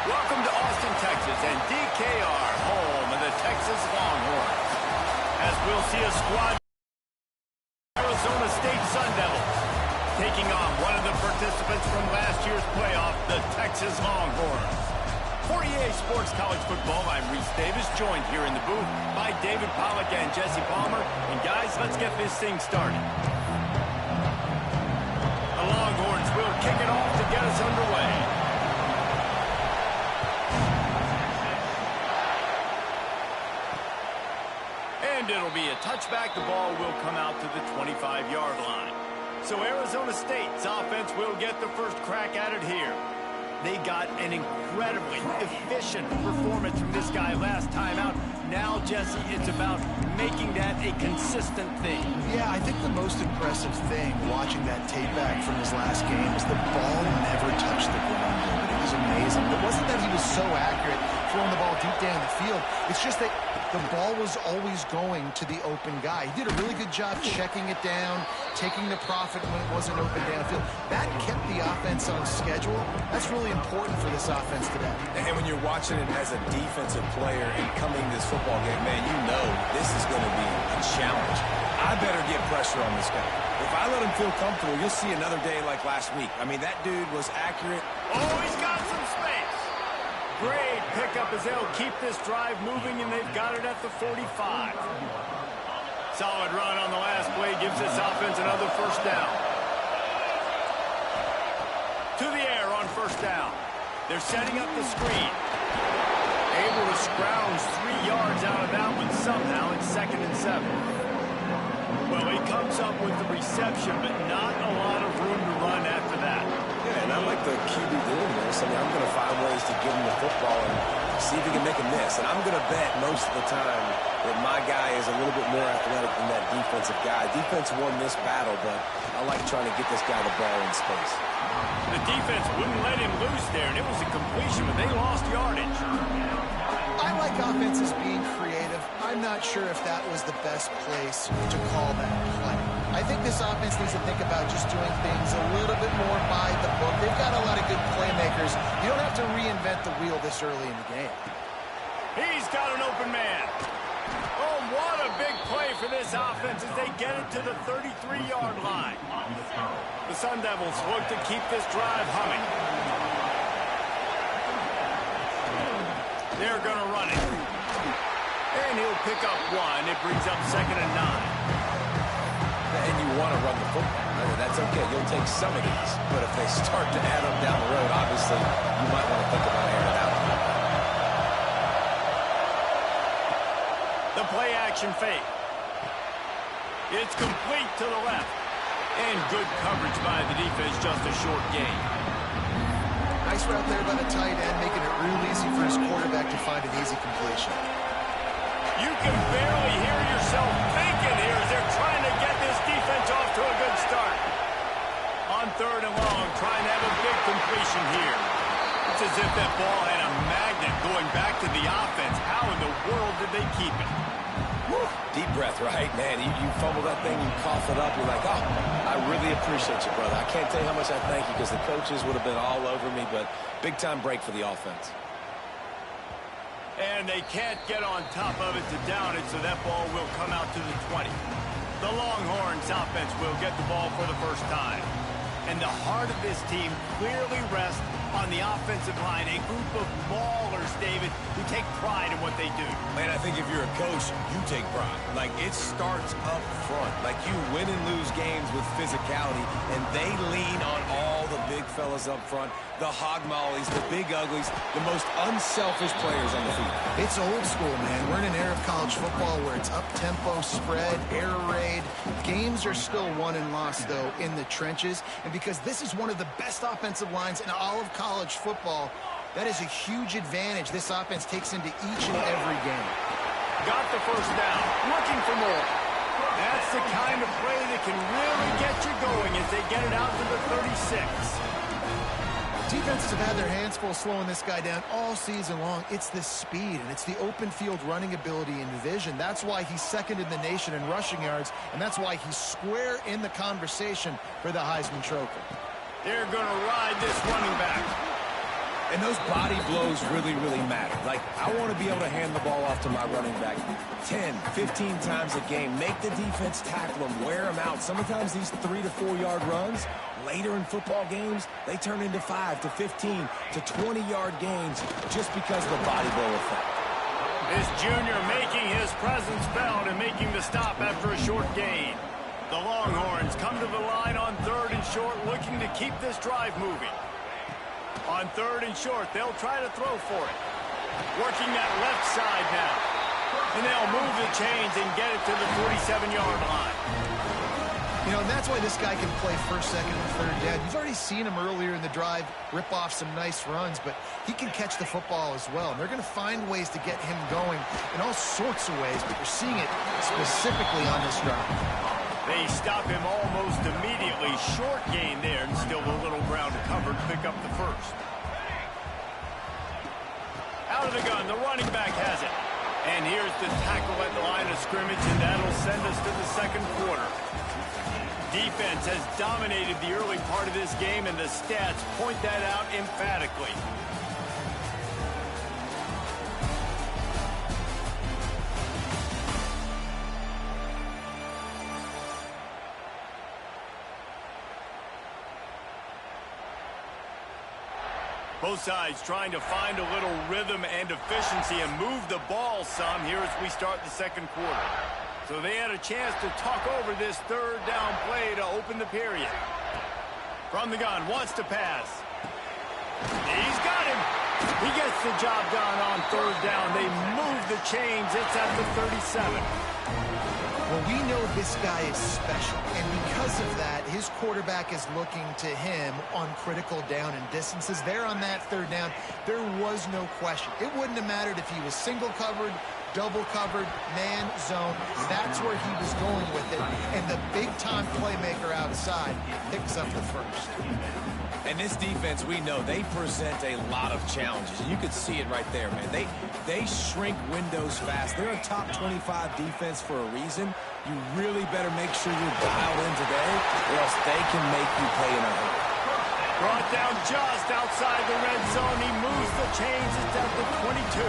Welcome to Austin, Texas, and DKR, home of the Texas Longhorns. As we'll see a squad Arizona State Sun Devils taking on one of the participants from last year's playoff, the Texas Longhorns. For EA Sports College Football, I'm Reese Davis, joined here in the booth by David Pollack and Jesse Palmer. And guys, let's get this thing started. The Longhorns will kick it off to get us underway. And it'll be a touchback. The ball will come out to the 25-yard line. So Arizona State's offense will get the first crack at it here. They got an incredibly efficient performance from this guy last time out. Now, Jesse, it's about making that a consistent thing. Yeah, I think the most impressive thing watching that tape back from his last game is the ball never touched the ground. It was amazing. It wasn't that he was so accurate throwing the ball deep down the field. It's just that the ball was always going to the open guy. He did a really good job checking it down, taking the profit when it wasn't open downfield. That kept the offense on schedule. That's really important for this offense today. And when you're watching it as a defensive player and coming to this football game, man, you know this is going to be a challenge. I better get pressure on this guy. If I let him feel comfortable, you'll see another day like last week. I mean, that dude was accurate. Oh, he's got some space. Great pickup as they'll keep this drive moving, and they've got it at the 45. Solid run on the last play gives this offense another first down. To the air on first down. They're setting up the screen. Able to scrounge 3 yards out of that one somehow. It's 2nd and 7. Well, he comes up with the reception, but not a lot of room to run after that. Yeah, and I like the QB doing this. I mean, I'm going to find ways to give him the football and see if he can make a miss. And I'm going to bet most of the time that my guy is a little bit more athletic than that defensive guy. Defense won this battle, but I like trying to get this guy the ball in space. The defense wouldn't let him loose there, and it was a completion, but they lost yardage. I like offenses being creative. I'm not sure if that was the best place to call that play. I think this offense needs to think about just doing things a little bit more by the book. They've got a lot of good playmakers. You don't have to reinvent the wheel this early in the game. He's got an open man. Oh, what a big play for this offense as they get it to the 33-yard line. The Sun Devils look to keep this drive humming. They're going to run it. And he'll pick up one. It brings up 2nd and 9. And you want to run the football. I mean, that's okay. You'll take some of these. But if they start to add up down the road, obviously, you might want to think about airing it out. The play-action fake. It's complete to the left. And good coverage by the defense, just a short gain. Nice route there by the tight end, making it real easy for his quarterback to find an easy completion. You can barely hear yourself thinking here as they're trying to get this defense off to a good start. On 3rd and long, trying to have a big completion here. It's as if that ball had a magnet going back to the offense. How in the world did they keep it? Woo. Deep breath, right? Man, you fumble that thing, you cough it up, you're like, oh, I really appreciate you, brother. I can't tell you how much I thank you because the coaches would have been all over me, but big-time break for the offense. And they can't get on top of it to down it, so that ball will come out to the 20. The Longhorns offense will get the ball for the first time. And the heart of this team clearly rests on the offensive line, a group of maulers, David, who take pride in what they do. Man, I think if you're a coach, you take pride. Like, it starts up front. Like, you win and lose games with physicality, and they lean on all the big fellas up front, the hog mollies, the big uglies, the most unselfish players on the field. It's old school, man. We're in an era of college football where it's up-tempo, spread, air raid. Games are still won and lost, though, in the trenches. And because this is one of the best offensive lines in all of college football, that is a huge advantage this offense takes into each and every game. Got the first down, looking for more. That's the kind of play that can really get you going as they get it out to the 36. Defenses have had their hands full slowing this guy down all season long. It's the speed, and it's the open field running ability in division. That's why he's second in the nation in rushing yards, and that's why he's square in the conversation for the Heisman Trophy. They're going to ride this running back. And those body blows really, really matter. Like, I want to be able to hand the ball off to my running back 10, 15 times a game. Make the defense tackle them, wear them out. Sometimes these 3 to 4 yard runs, later in football games, they turn into 5 to 15 to 20 yard gains just because of the body blow effect. This junior making his presence felt and making the stop after a short gain. The Longhorns come to the line on 3rd and short, looking to keep this drive moving. On 3rd and short, they'll try to throw for it. Working that left side now. And they'll move the chains and get it to the 47-yard line. You know, and that's why this guy can play first, second, and third down. You've already seen him earlier in the drive rip off some nice runs, but he can catch the football as well. And they're going to find ways to get him going in all sorts of ways, but you're seeing it specifically on this drive. They stop him almost immediately. Short gain there, and still a little ground to cover to pick up the first. Out of the gun, the running back has it. And here's the tackle at the line of scrimmage, and that'll send us to the second quarter. Defense has dominated the early part of this game, and the stats point that out emphatically. Both sides trying to find a little rhythm and efficiency and move the ball some here as we start the second quarter. So they had a chance to talk over this 3rd down play to open the period. From the gun, wants to pass. He's got him. He gets the job done on 3rd down. They move the chains. It's at the 37. Well, we know this guy is special, and because of that, his quarterback is looking to him on critical down and distances. There on that 3rd down, there was no question. It wouldn't have mattered if he was single covered, double covered, man, zone. That's where he was going with it, and the big-time playmaker outside picks up the first. And this defense, we know, they present a lot of challenges. And you could see it right there, man. They shrink windows fast. They're a top 25 defense for a reason. You really better make sure you're dialed in today, or else they can make you pay in a hurry. Brought down just outside the red zone. He moves the chains. It's at the 22.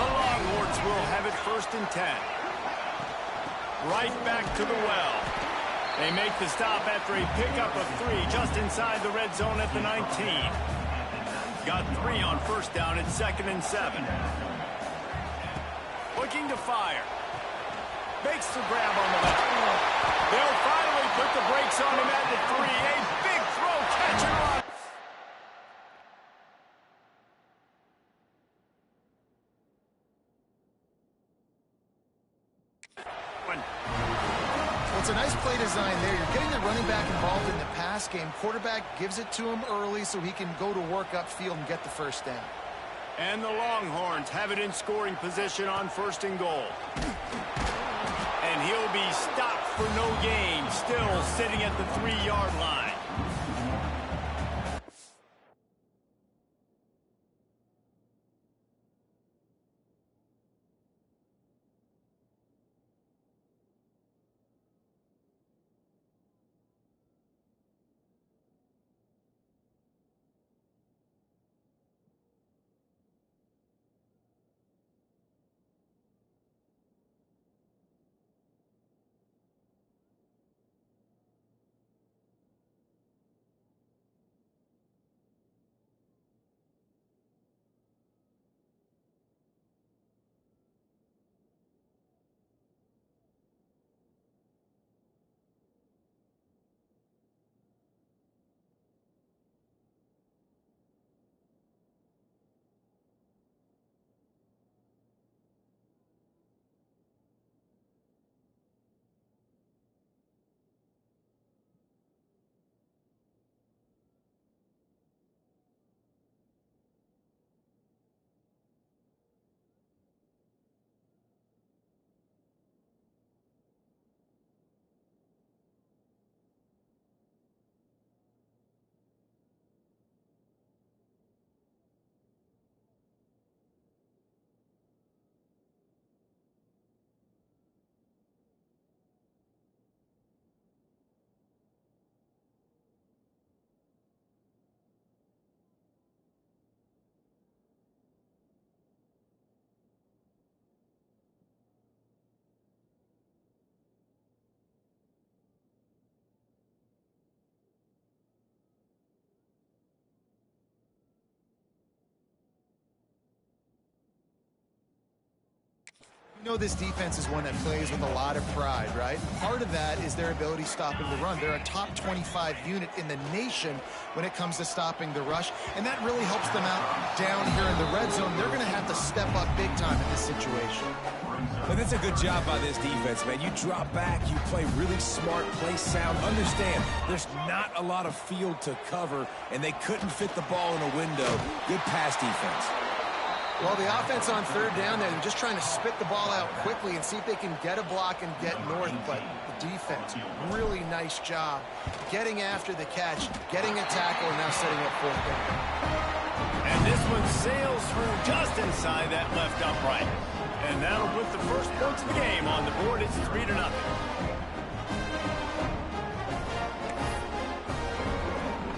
The Longhorns will have it 1st and 10. Right back to the well. They make the stop after a pickup of 3 just inside the red zone at the 19. Got 3 on 1st down at 2nd and 7. Looking to fire. Makes the grab on the left. They'll finally put the brakes on him at the 3. A big throw, catch and run. It's a nice play design there. You're getting the running back involved in the pass game. Quarterback gives it to him early so he can go to work upfield and get the first down. And the Longhorns have it in scoring position on 1st and goal. And he'll be stopped for no gain, still sitting at the 3-yard line. You know, this defense is one that plays with a lot of pride, right? Part of that is their ability stopping the run. They're a top 25 unit in the nation when it comes to stopping the rush, and that really helps them out down here in the red zone. They're going to have to step up big time in this situation. But that's a good job by this defense, man. You drop back, you play really smart, play sound. Understand, there's not a lot of field to cover, and they couldn't fit the ball in a window. Good pass defense. Well, the offense on third down there, they're just trying to spit the ball out quickly and see if they can get a block and get north. But the defense, really nice job getting after the catch, getting a tackle, and now setting up fourth down. And this one sails through just inside that left upright. And that'll put the first points of the game on the board. It's 3-0.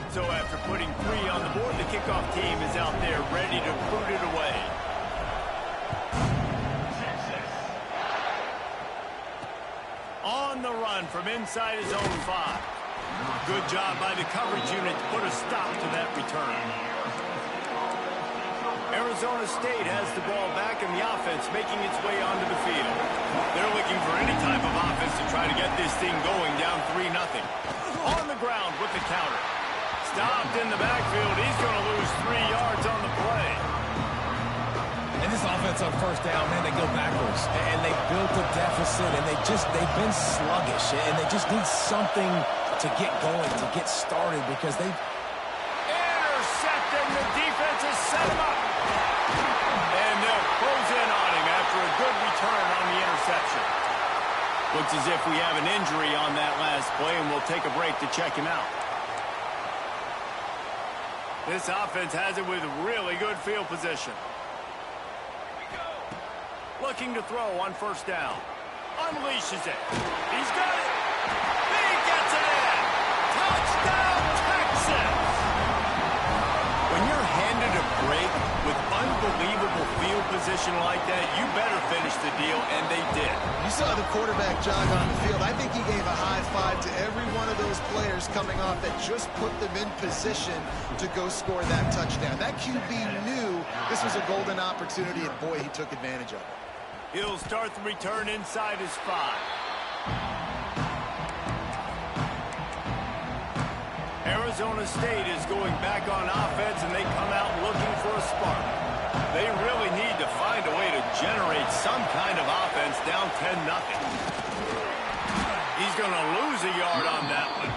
So after putting 3 on the board, the kickoff team is out there ready to boot it away. On the run from inside his own 5. Good job by the coverage unit to put a stop to that return. Arizona State has the ball back and the offense making its way onto the field. They're looking for any type of offense to try to get this thing going, down 3-0. On the ground with the counter. Stopped in the backfield. He's going to lose 3 yards on the play. And this offense on first down, man, they go backwards. And they built a deficit, and they've been sluggish. And they just need something to get going, to get started, because they... Intercepting. The defense has set him up. And they'll close in on him after a good return on the interception. Looks as if we have an injury on that last play, and we'll take a break to check him out. This offense has it with really good field position. Looking to throw on first down. Unleashes it. He's got it. He gets it in. Touchdown, Texas! When you're handed a break with unbelievable field position like that, you better finish the deal, and they did. You saw the quarterback jog on the field. I think he gave a high five to every one of those players coming off that just put them in position to go score that touchdown. That QB knew this was a golden opportunity, and boy, he took advantage of it. He'll start the return inside his 5. Arizona State is going back on offense, and they come out looking for a spark. They really need to find a way to generate some kind of offense down 10-0. He's going to lose a yard on that one.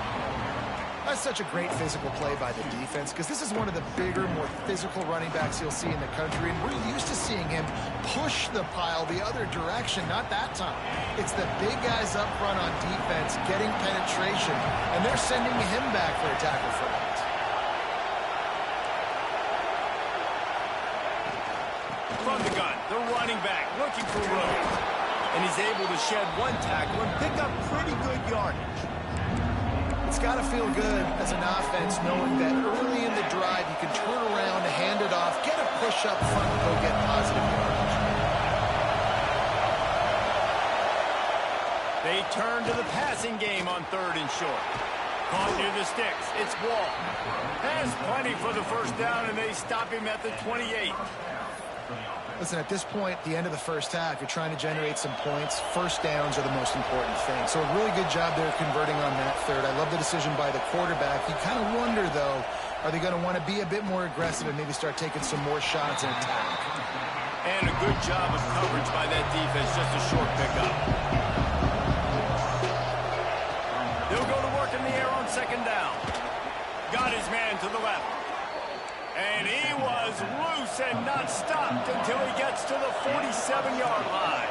That's such a great physical play by the defense, because this is one of the bigger, more physical running backs you'll see in the country, and we're used to seeing him push the pile the other direction. Not that time. It's the big guys up front on defense getting penetration, and they're sending him back for a tackle for that. From the gun, the running back looking for room, and he's able to shed 1 tackle and pick up pretty good yardage. It's got to feel good as an offense knowing that early in the drive you can turn around, hand it off, get a push up front, and go get positive yardage. They turn to the passing game on 3rd and short. Caught near the sticks. It's Wall. Has plenty for the first down, and they stop him at the 28. Listen, at this point, the end of the first half, you're trying to generate some points. First downs are the most important thing. So a really good job there converting on that 3rd. I love the decision by the quarterback. You kind of wonder, though, are they going to want to be a bit more aggressive and maybe start taking some more shots and attack? And a good job of coverage by that defense, just a short pickup. They'll go to work in the air on 2nd down. Got his man to the left. And he was loose and not stopped until he gets to the 47-yard line.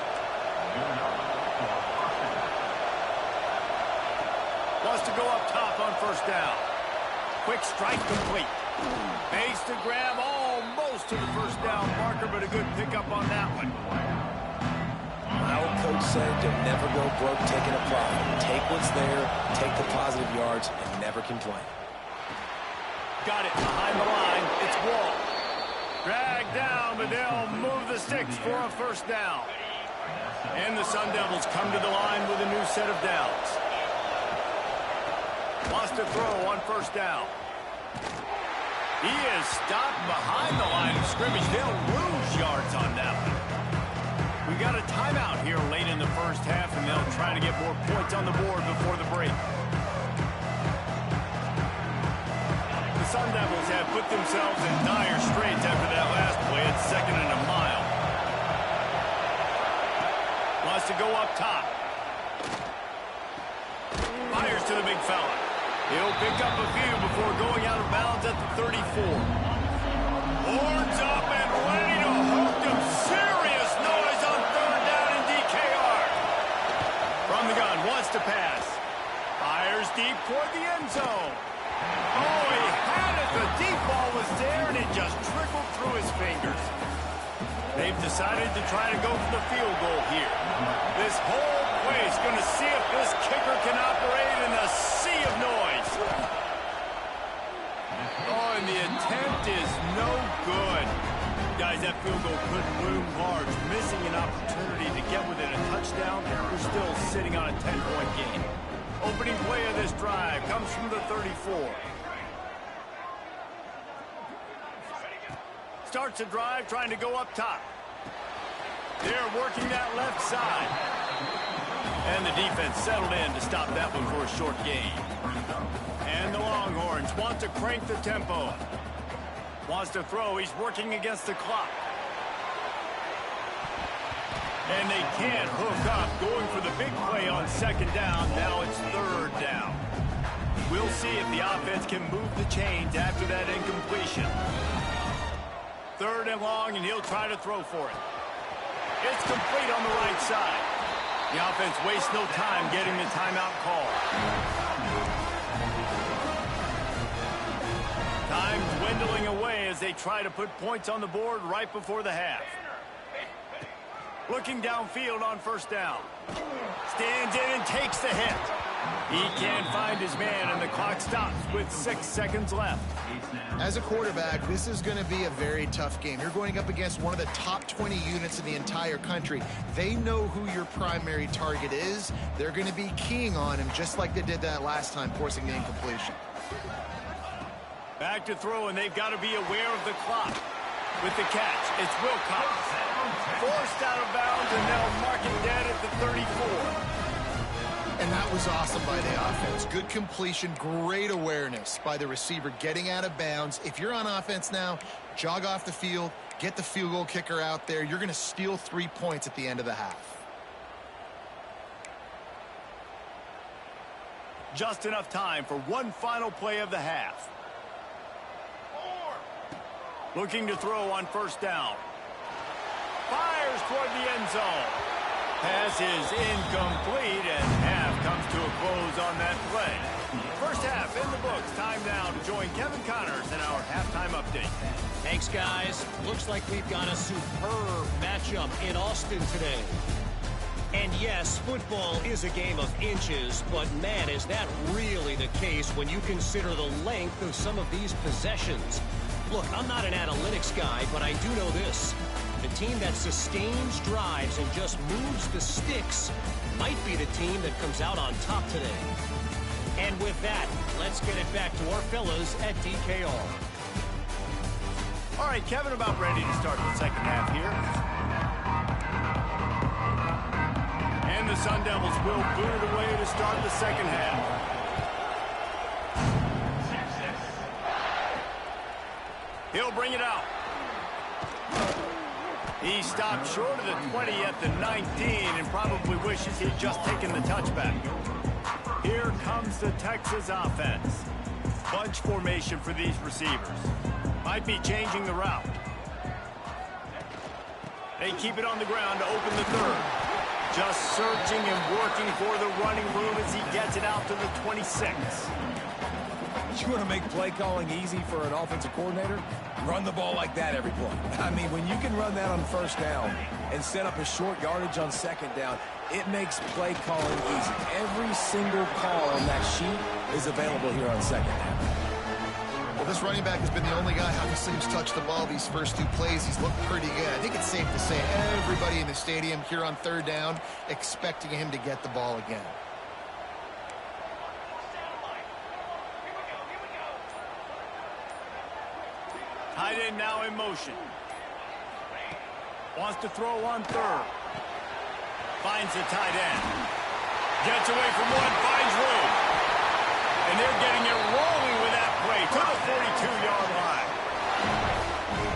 Wants to go up top on first down. Quick strike complete. Makes the grab almost to the first down marker, but a good pickup on that one. My old coach said, don't never go broke taking a profit. Take what's there, take the positive yards, and never complain. Got it behind the line. It's Wall. Dragged down, but they'll move the sticks for a first down. And the Sun Devils come to the line with a new set of downs. Wants to throw on first down. He is stopped behind the line of scrimmage. They'll lose yards on that one. We got a timeout here late in the first half, and they'll try to get more points on the board before the break. The Sun Devils have put themselves in dire straits after that last play. It's 2nd and a mile. Wants to go up top. Fires to the big fella. He'll pick up a few before going out of bounds at the 34. Horns up and ready to hook them. Serious noise on 3rd down in DKR. From the gun, wants to pass. Fires deep toward the end zone. Oh, he had it. The deep ball was there, and it just trickled through his fingers. They've decided to try to go for the field goal here. This whole place going to see if this kicker can operate in a sea of noise. Oh, and the attempt is no good. Guys, that field goal could loom large. Missing an opportunity to get within a touchdown. We're still sitting on a 10-point game. Opening play of this drive comes from the 34. Starts a drive trying to go up top. They're working that left side. And the defense settled in to stop that one for a short gain. And the Longhorns want to crank the tempo. Wants to throw. He's working against the clock. And they can't hook up. Going for the big play on 2nd down. Now it's 3rd down. We'll see if the offense can move the chains after that incompletion. 3rd and long, and he'll try to throw for it. It's complete on the right side. The offense wastes no time getting the timeout call. Time dwindling away as they try to put points on the board right before the half. Looking downfield on 1st down. Stands in and takes the hit. He can't find his man, and the clock stops with 6 seconds left. As a quarterback, this is going to be a very tough game. You're going up against one of the top 20 units in the entire country. They know who your primary target is. They're going to be keying on him just like they did that last time, forcing the incompletion. Back to throw, and they've got to be aware of the clock. With the catch, it's Wilcox. Forced out of bounds, and they'll mark it dead at the 34. And that was awesome by the offense. Good completion, great awareness by the receiver getting out of bounds. If you're on offense now, jog off the field, get the field goal kicker out there. You're going to steal 3 points at the end of the half. Just enough time for one final play of the half. Looking to throw on 1st down. Fires toward the end zone. Pass is incomplete, and half comes to a close on that play. First half in the books. Time now to join Kevin Connors in our halftime update. Thanks, guys. Looks like we've got a superb matchup in Austin today. And yes, football is a game of inches, but man, is that really the case when you consider the length of some of these possessions. Look, I'm not an analytics guy, but I do know this. The team that sustains drives and just moves the sticks might be the team that comes out on top today. And with that, let's get it back to our fellas at DKR. All right, Kevin, about ready to start the second half here. And the Sun Devils will boot it away to start the second half. He'll bring it out. He stopped short of the 20 at the 19 and probably wishes he'd just taken the touchback. Here comes the Texas offense. Bunch formation for these receivers. Might be changing the route. They keep it on the ground to open the 3rd. Just searching and working for the running room as he gets it out to the 26. You want to make play calling easy for an offensive coordinator? Run the ball like that every play. I mean, when you can run that on 1st down and set up a short yardage on 2nd down, it makes play calling easy. Every single call on that sheet is available here on 2nd down. Well, this running back has been the only guy, obviously, who's touched the ball these first 2 plays. He's looked pretty good. I think it's safe to say everybody in the stadium here on 3rd down expecting him to get the ball again. Tight end now in motion. Wants to throw on 3rd. Finds the tight end. Gets away from one, finds room. And they're getting it rolling with that play to the 42-yard line.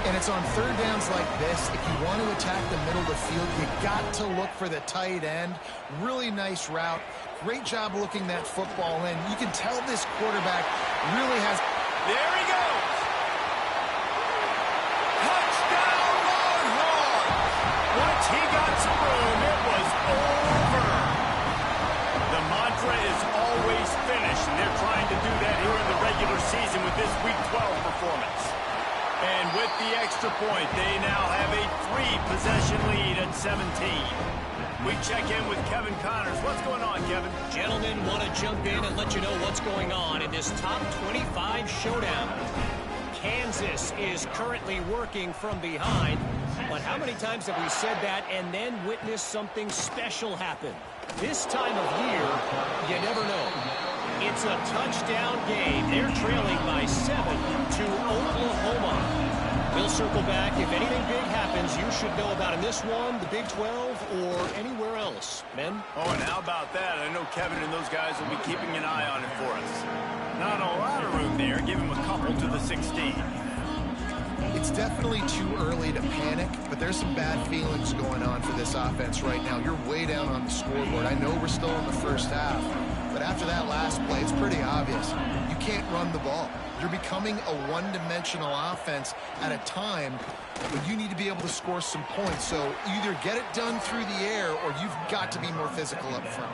And it's on third downs like this. If you want to attack the middle of the field, you got to look for the tight end. Really nice route. Great job looking that football in. You can tell this quarterback really has... There he goes. Touchdown, Longhorns. Once he got some room, it was over. The mantra is always finish, and they're trying to do that here in the regular season with this Week 12 performance. And with the extra point, they now have a 3-possession lead at 17. We check in with Kevin Connors. What's going on, Kevin? Gentlemen, want to jump in and let you know what's going on in this top 25 showdown. Kansas is currently working from behind, but how many times have we said that and then witnessed something special happen? This time of year, you never know. It's a touchdown game. They're trailing by 7 to Oklahoma. We'll circle back. If anything big happens, you should know about in this one, the Big 12, or anywhere else. Men? Oh, and how about that? I know Kevin and those guys will be keeping an eye on it for us. Not a lot of room there. Give him a couple to the 16. It's definitely too early to panic, but there's some bad feelings going on for this offense right now. You're way down on the scoreboard. I know we're still in the first half, but after that last play, it's pretty obvious. You can't run the ball. You're becoming a one-dimensional offense at a time when you need to be able to score some points. So either get it done through the air or you've got to be more physical up front.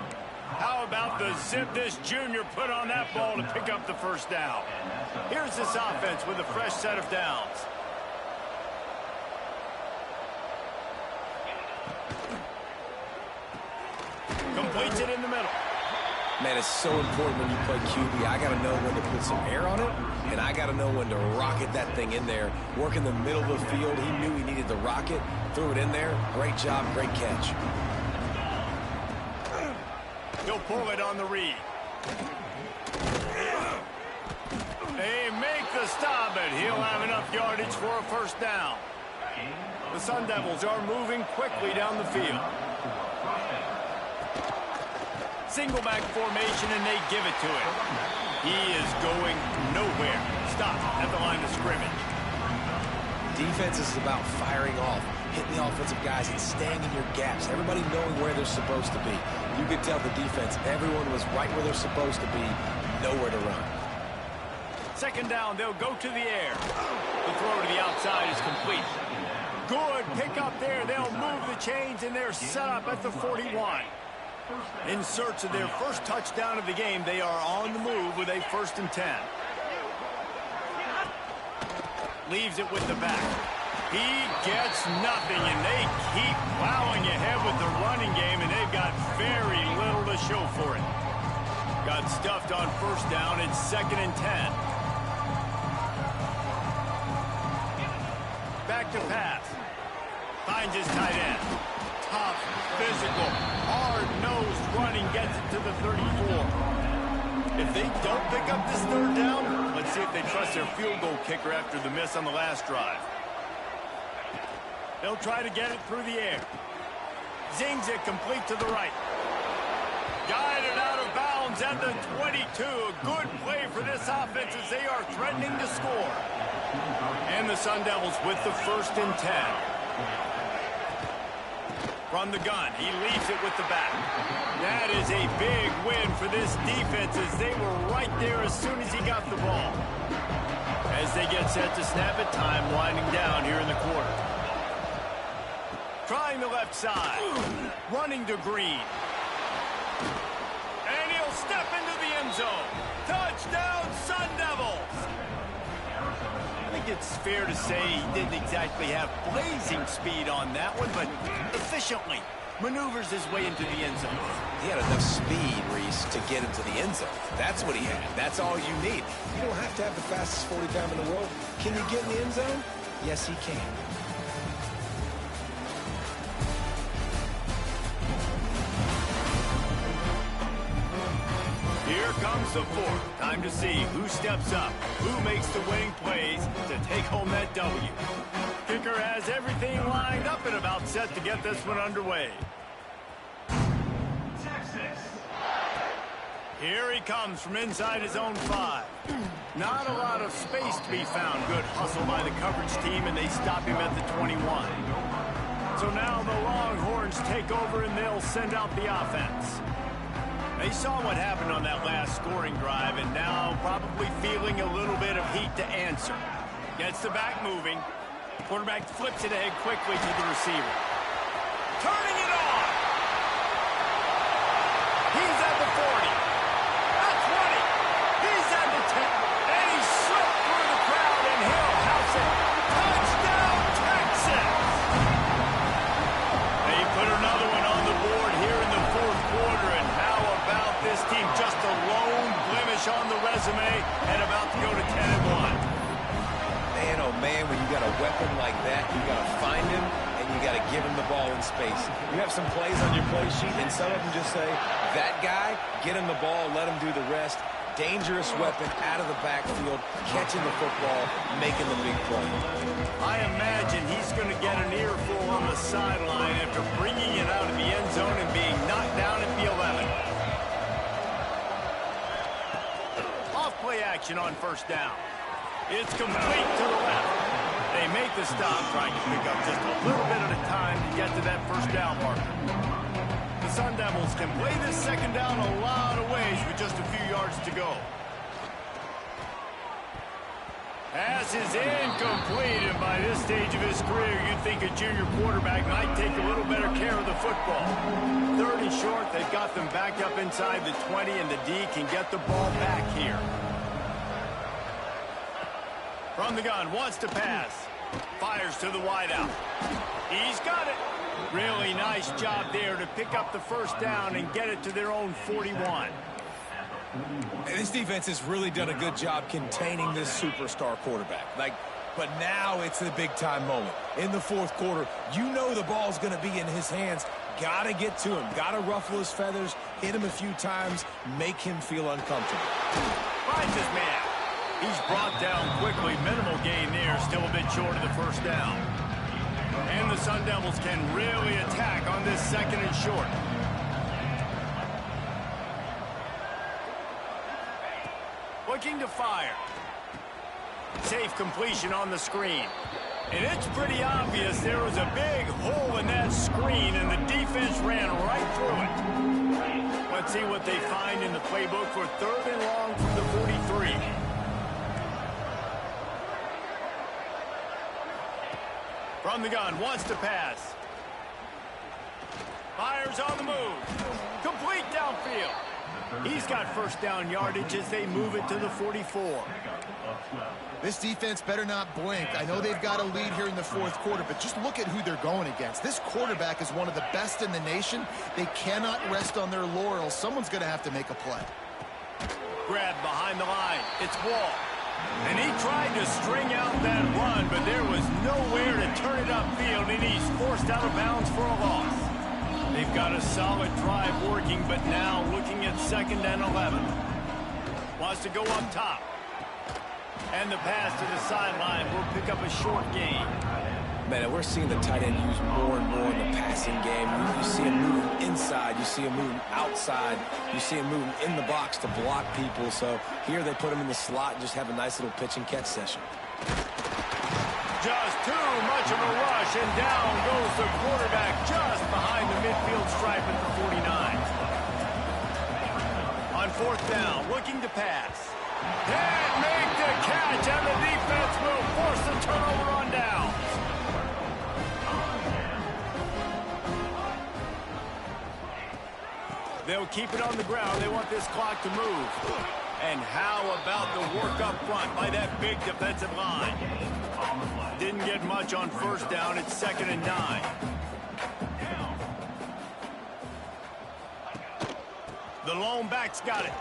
How about the zip this junior put on that ball to pick up the first down? Here's this offense with a fresh set of downs. Completes it in the middle. Man, it's so important when you play QB. I got to know when to put some air on it, and I got to know when to rocket that thing in there. Work in the middle of the field. He knew he needed the rocket. Threw it in there. Great job, great catch. He'll pull it on the read. They make the stop, but he'll have enough yardage for a first down. The Sun Devils are moving quickly down the field. Single back formation, and they give it to him. He is going nowhere. Stop at the line of scrimmage. Defense is about firing off, hitting the offensive guys, and staying in your gaps. Everybody knowing where they're supposed to be. You could tell the defense, everyone was right where they're supposed to be, nowhere to run. Second down, they'll go to the air. The throw to the outside is complete. Good pick up there. They'll move the chains, and they're set up at the 41. In search of their first touchdown of the game, they are on the move with a 1st and 10. Leaves it with the back. He gets nothing, and they keep plowing ahead with the running game, and they've got very little to show for it. Got stuffed on first down. It's 2nd and 10. Back to pass. Finds his tight end. Tough, physical, hard-nosed running, gets it to the 34. If they don't pick up this third down, let's see if they trust their field goal kicker after the miss on the last drive. They'll try to get it through the air. Zings it complete to the right. Guided out of bounds at the 22. A good play for this offense as they are threatening to score. And the Sun Devils with the 1st and 10. From the gun, he leaves it with the back. That is a big win for this defense as they were right there as soon as he got the ball. As they get set to snap it, time winding down here in the quarter. Trying the left side. Running to Green. And he'll step into the end zone. Touchdown, Sun Devils! I think it's fair to say he didn't exactly have blazing speed on that one, but efficiently maneuvers his way into the end zone. He had enough speed, Reese, to get into the end zone. That's what he had. That's all you need. You don't have to have the fastest 40 time in the world. Can you get in the end zone? Yes, he can. Here comes the fourth. Time to see who steps up, who makes the winning plays to take home that W. Kicker has everything lined up and about set to get this one underway. Here he comes from inside his own 5. Not a lot of space to be found. Good hustle by the coverage team, and they stop him at the 21. So now the Longhorns take over, and they'll send out the offense. They saw what happened on that last scoring drive, and now probably feeling a little bit of heat to answer. Gets the back moving. Quarterback flips it ahead quickly to the receiver. Turning it on! He's at the 40. At 20. He's at the 10. And he slipped through the crowd, and he'll house it. Touchdown, Texas! They put another one on the board here in the fourth quarter, and how about this team? Just a lone blemish on the resume and about to go to 10-1. Man, oh man, when you got a weapon like that, you got to find him and you got to give him the ball in space. You have some plays on your play sheet, and some of them just say, that guy, get him the ball, let him do the rest. Dangerous weapon out of the backfield, catching the football, making the big play. I imagine he's going to get an earful on the sideline after bringing it out of the end zone and being knocked down at the 11. Off play action on first down. It's complete to the left. They make the stop, trying to pick up just a little bit at a time to get to that first down marker. The Sun Devils can play this second down a lot of ways with just a few yards to go. Pass is incomplete, and by this stage of his career, you'd think a junior quarterback might take a little better care of the football. 30 short, they've got them back up inside the 20, and the D can get the ball back here. From the gun, wants to pass. Fires to the wideout. He's got it. Really nice job there to pick up the first down and get it to their own 41. And this defense has really done a good job containing this superstar quarterback. But now it's the big-time moment. In the fourth quarter, you know the ball's going to be in his hands. Got to get to him. Got to ruffle his feathers, hit him a few times, make him feel uncomfortable. Finds his man. He's brought down quickly. Minimal gain there. Still a bit short of the first down. And the Sun Devils can really attack on this second and short. Looking to fire. Safe completion on the screen. And it's pretty obvious there was a big hole in that screen, and the defense ran right through it. Let's see what they find in the playbook for third and long from the 43. From the gun, wants to pass. Fires on the move. Complete downfield. He's got first down yardage as they move it to the 44. This defense better not blink. I know they've got a lead here in the fourth quarter, but just look at who they're going against. This quarterback is one of the best in the nation. They cannot rest on their laurels. Someone's going to have to make a play. Grabbed behind the line. It's Wall. And he tried to string out that run, but there was nowhere to turn it upfield, and he's forced out of bounds for a loss. They've got a solid drive working, but now looking at 2nd and 11. Wants to go up top. And the pass to the sideline will pick up a short gain. Man, we're seeing the tight end used more and more in the passing game. You see him moving inside. You see him moving outside. You see him moving in the box to block people. So here they put him in the slot and just have a nice little pitch and catch session. Just too much of a rush, and down goes the quarterback just behind the midfield stripe at the 49. On 4th down, looking to pass. Can't make the catch, and the defense will force the turnover on down. They'll keep it on the ground. They want this clock to move. And how about the work up front by that big defensive line? Didn't get much on first down. It's 2nd and 9. The lone back's got it.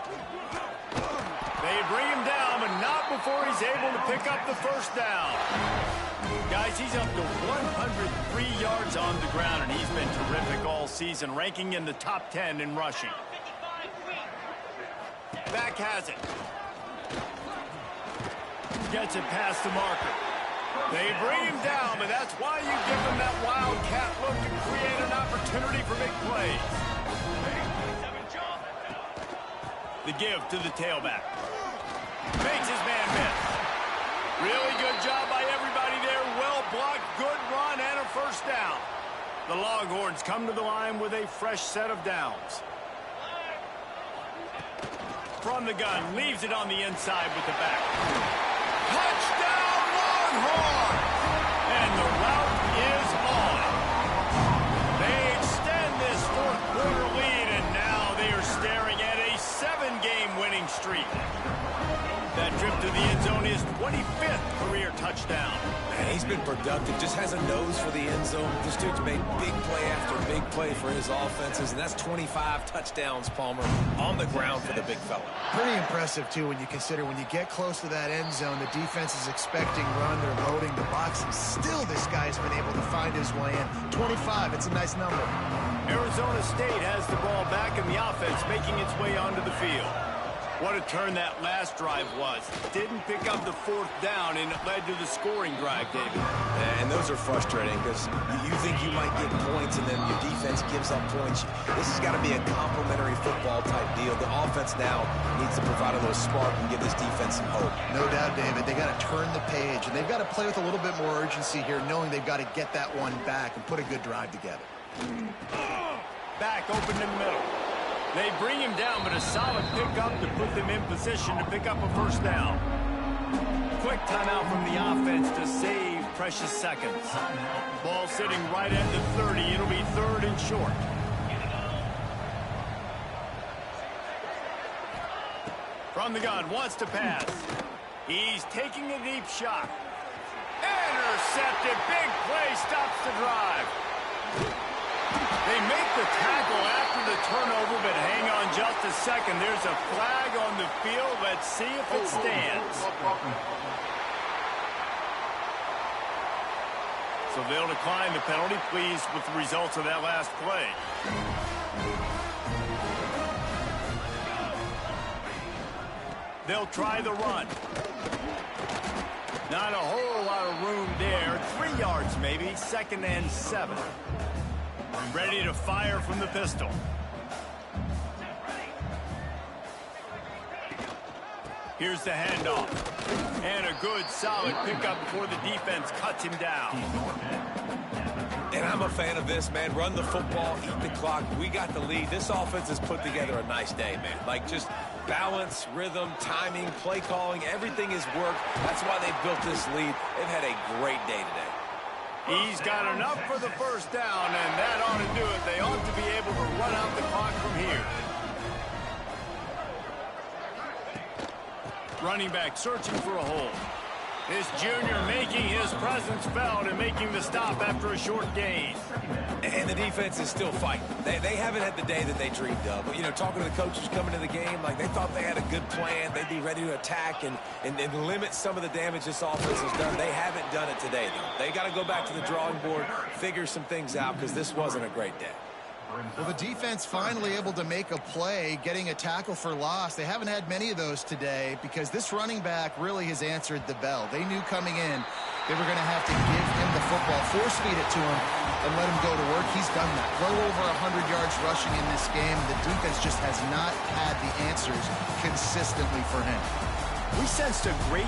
They bring him down, but not before he's able to pick up the first down. Guys, he's up to 103 yards on the ground, and he's been terrific all season, ranking in the top 10 in rushing. Back has it. Gets it past the marker. They bring him down, but that's why you give him that wildcat look to create an opportunity for big plays. The give to the tailback. Makes his man miss. Really good job by everybody there. Well blocked, good run, and a first down. The Longhorns come to the line with a fresh set of downs. From the gun, leaves it on the inside with the back. Touchdown, Longhorns! And the route is on. They extend this fourth-quarter lead, and now they are staring at a 7-game winning streak. That trip to the end zone is 25th career touchdown. Man, he's been productive, just has a nose for the end zone. This dude's made big play after big play for his offenses, and that's 25 touchdowns, Palmer, on the ground for the big fella. Pretty impressive, too, when you consider when you get close to that end zone, the defense is expecting run, they're loading the box, and still this guy's been able to find his way in. 25, it's a nice number. Arizona State has the ball back in the offense, making its way onto the field. What a turn that last drive was. Didn't pick up the fourth down, and it led to the scoring drive, David. And those are frustrating because you think you might get points and then your defense gives up points. This has got to be a complementary football type deal. The offense now needs to provide a little spark and give this defense some hope. No doubt, David. They got to turn the page, and they've got to play with a little bit more urgency here, knowing they've got to get that one back and put a good drive together. Back open in the middle. They bring him down, but a solid pickup to put them in position to pick up a first down. Quick timeout from the offense to save precious seconds. Ball sitting right at the 30. It'll be third and short. From the gun, wants to pass. He's taking a deep shot. Intercepted. Big play, stops the drive. They make the tackle after the turnover, but hang on just a second. There's a flag on the field. Let's see if it stands. So they'll decline the penalty. Pleased with the results of that last play. They'll try the run. Not a whole lot of room there. 3 yards maybe. 2nd and 7. Ready to fire from the pistol. Here's the handoff. And a good, solid pickup before the defense cuts him down. And I'm a fan of this, man. Run the football, eat the clock. We got the lead. This offense has put together a nice day, man. Like, just balance, rhythm, timing, play calling, everything has worked. That's why they've built this lead. They've had a great day today. He's got enough for the first down, and that ought to do it. They ought to be able to run out the clock from here. Running back searching for a hole. This junior making his presence felt and making the stop after a short gain. And the defense is still fighting. They haven't had the day that they dreamed of. But, you know, talking to the coaches coming to the game, like they thought they had a good plan. They'd be ready to attack and limit some of the damage this offense has done. They haven't done it today, though. They got to go back to the drawing board, figure some things out, because this wasn't a great day. Well, the defense finally able to make a play, getting a tackle for loss. They haven't had many of those today because this running back really has answered the bell. They knew coming in they were going to have to give him the football, force feed it to him, and let him go to work. He's done that. Well over 100 yards rushing in this game. The defense just has not had the answers consistently for him. We sensed a great